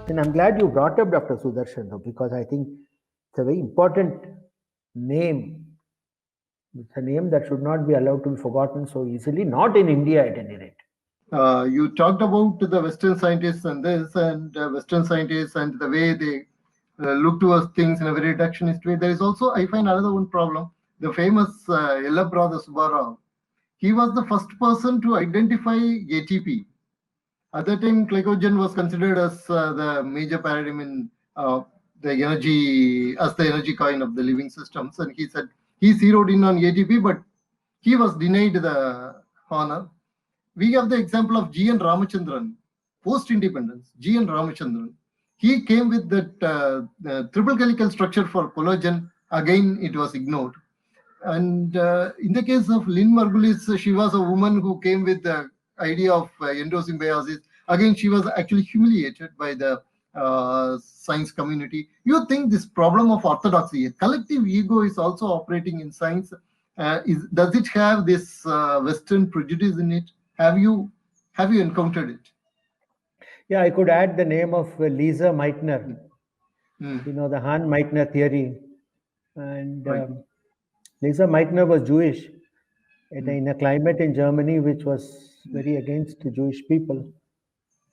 And I'm glad you brought up Dr. Sudarshan, though, because I think it's a very important name. It's a name that should not be allowed to be forgotten so easily, not in India at any rate. You talked about the Western scientists and this, and Western scientists and the way they look towards things in a very reductionist way. There is also, I find, another one problem. The famous Yellabra Subbarao. He was the first person to identify ATP. At that time, glycogen was considered as the major paradigm in the energy, as the energy coin of the living systems. And he said he zeroed in on ATP, but he was denied the honor. We have the example of G.N. Ramachandran, post-independence, G.N. Ramachandran. He came with that triple helical structure for collagen. Again, it was ignored. And in the case of Lynn Margulis, she was a woman who came with the idea of endosymbiosis. Again, she was actually humiliated by the science community. You think this problem of orthodoxy, a collective ego, is also operating in science? Does it have this Western prejudice in it? Have you encountered it? Yeah, I could add the name of Lisa Meitner. You know, the Hahn-Meitner theory. And Right. Lisa Meitner was Jewish in a climate in Germany which was very against the Jewish people.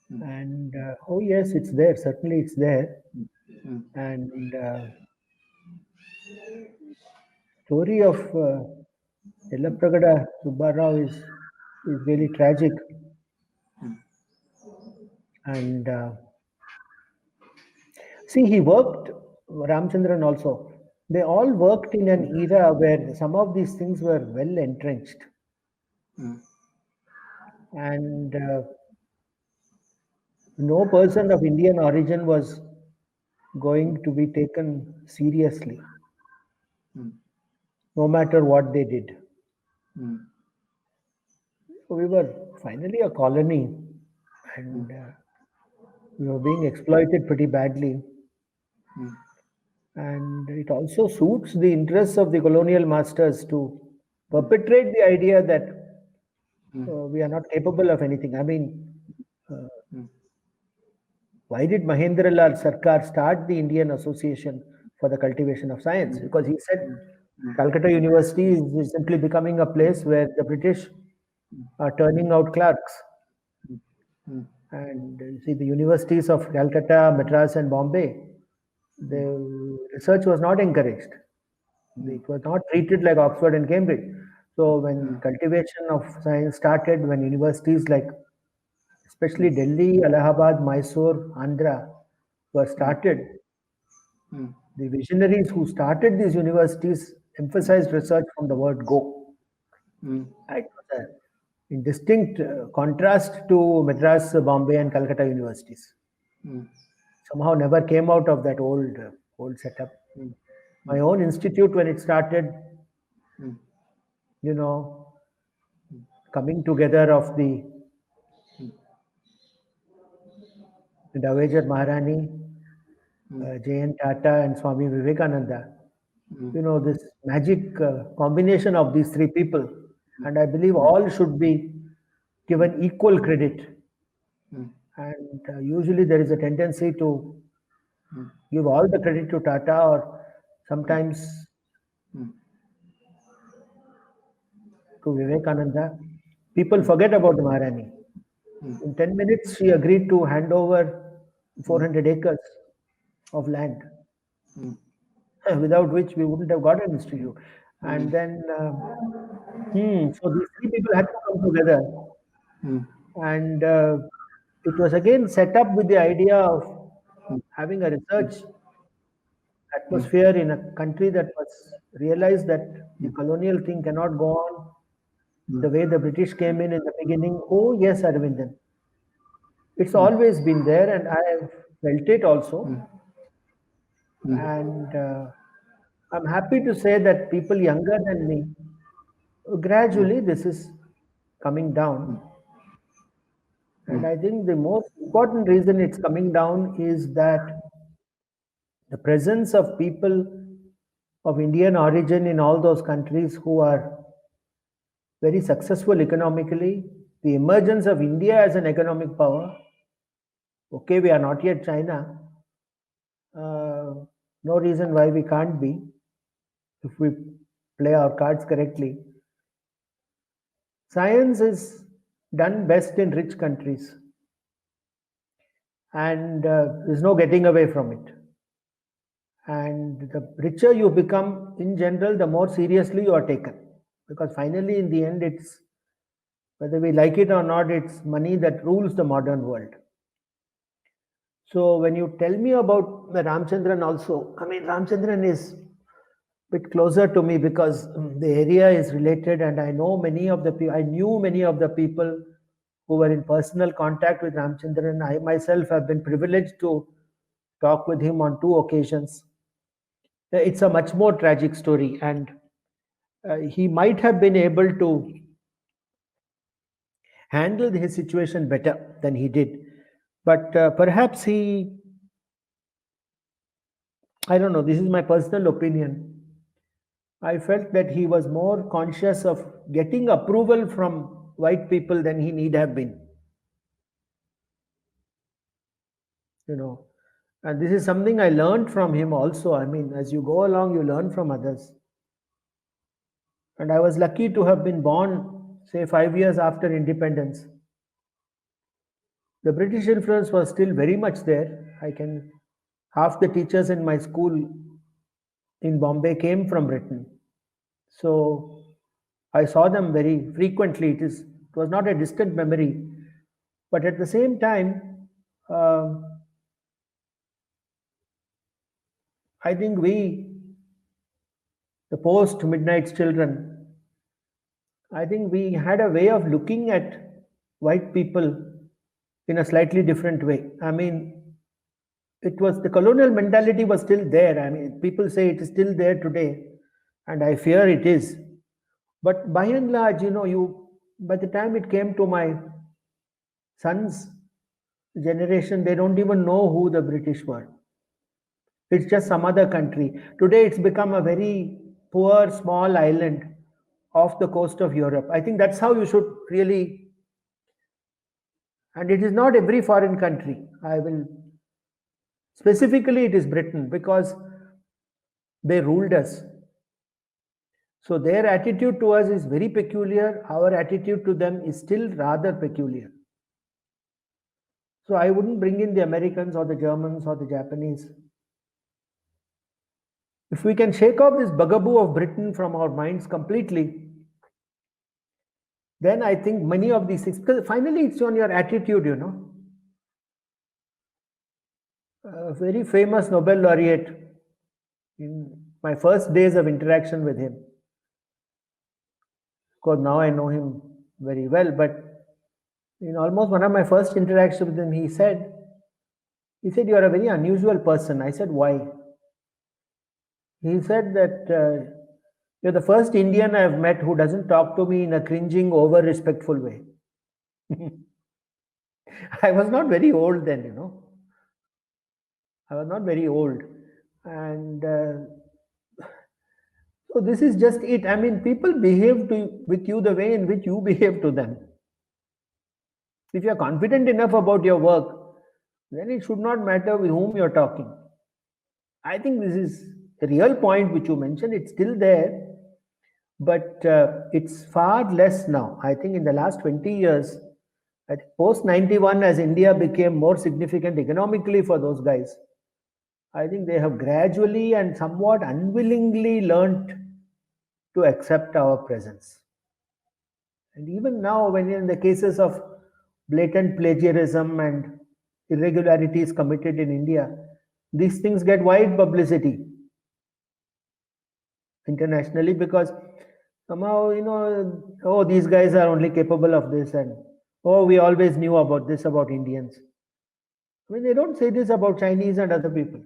And oh yes, it's there. Certainly, it's there. And story of Yellappragada Subbarao is really tragic. And see, he worked, Ramchandran also. They all worked in an era where some of these things were well entrenched. And no person of Indian origin was going to be taken seriously, no matter what they did. So we were finally a colony, and we were being exploited pretty badly. And it also suits the interests of the colonial masters to perpetrate the idea that we are not capable of anything. I mean, why did Mahendra Lal Sarkar start the Indian Association for the Cultivation of Science? Because he said Calcutta University is simply becoming a place where the British are turning out clerks. And you see, the universities of Calcutta, Madras, and Bombay, the research was not encouraged. It was not treated like Oxford and Cambridge. So when cultivation of science started, when universities like especially Delhi, Allahabad, Mysore, Andhra were started, the visionaries who started these universities emphasized research from the word go. Right? In distinct contrast to Madras, Bombay, and Calcutta universities. Somehow never came out of that old setup. My own institute, when it started, you know, coming together of the Dowager Maharani, J.N. Tata, and Swami Vivekananda. You know, this magic combination of these three people. And I believe all should be given equal credit. And usually there is a tendency to give all the credit to Tata, or sometimes to Vivekananda. People forget about the Maharani. In 10 minutes, she agreed to hand over 400 acres of land, without which we wouldn't have got an institute. And then, so these three people had to come together. And it was again set up with the idea of having a research atmosphere in a country that was realized that the colonial thing cannot go on the way the British came in the beginning. Oh yes, Arvindan. It's always been there, and I have felt it also. And I'm happy to say that people younger than me, gradually this is coming down. And I think the most important reason it's coming down is that the presence of people of Indian origin in all those countries who are very successful economically, the emergence of India as an economic power, Okay, we are not yet China. No reason why we can't be if we play our cards correctly. Science is done best in rich countries, and there's no getting away from it. And the richer you become in general, the more seriously you are taken. Because finally, in the end, it's whether we like it or not, it's money that rules the modern world. So when you tell me about the Ramchandran also, I mean, Ramchandran is a bit closer to me because the area is related, and I know many of the people, I knew many of the people who were in personal contact with Ramchandran. I myself have been privileged to talk with him on 2 occasions. It's a much more tragic story, and he might have been able to handle his situation better than he did. But perhaps I don't know, this is my personal opinion. I felt that he was more conscious of getting approval from white people than he need have been. You know, and this is something I learned from him also. I mean, as you go along, you learn from others. And I was lucky to have been born, say, 5 years after independence. The British influence was still very much there. Half the teachers in my school in Bombay came from Britain. So I saw them very frequently. It was not a distant memory. But at the same time, I think the post midnight children, I think we had a way of looking at white people in a slightly different way. I mean, it was the colonial mentality was still there. I mean, people say it is still there today, and I fear it is. But by and large, by the time it came to my son's generation, they don't even know who the British were. It's just some other country. Today, it's become a very poor, small island off the coast of Europe. I think that's how you should really. And it is not every foreign country. Specifically, it is Britain because they ruled us. So their attitude to us is very peculiar. Our attitude to them is still rather peculiar. So I wouldn't bring in the Americans or the Germans or the Japanese. If we can shake off this bugaboo of Britain from our minds completely, then I think many of these things, because finally it's on your attitude, A very famous Nobel laureate, in my first days of interaction with him, of course now I know him very well, but in almost one of my first interactions with him, he said, you are a very unusual person. I said, why? He said that you're the first Indian I've met who doesn't talk to me in a cringing, over-respectful way. I was not very old then, I was not very old. And so this is just it. I mean, people behave with you the way in which you behave to them. If you're confident enough about your work, then it should not matter with whom you're talking. I think this is a real point which you mentioned. It's still there, but it's far less now. I think in the last 20 years, post 91, as India became more significant economically for those guys, I think they have gradually and somewhat unwillingly learnt to accept our presence. And even now, when in the cases of blatant plagiarism and irregularities committed in India, these things get wide publicity internationally because somehow, oh, these guys are only capable of this, and oh, we always knew about this about Indians. I mean, they don't say this about Chinese and other people.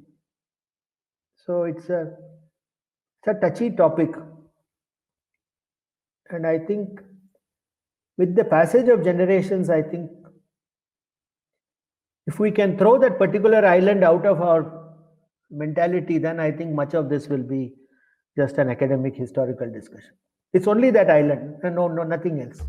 So it's a touchy topic. And I think with the passage of generations, I think if we can throw that particular island out of our mentality, then I think much of this will be just an academic historical discussion. It's only that island, no, nothing else.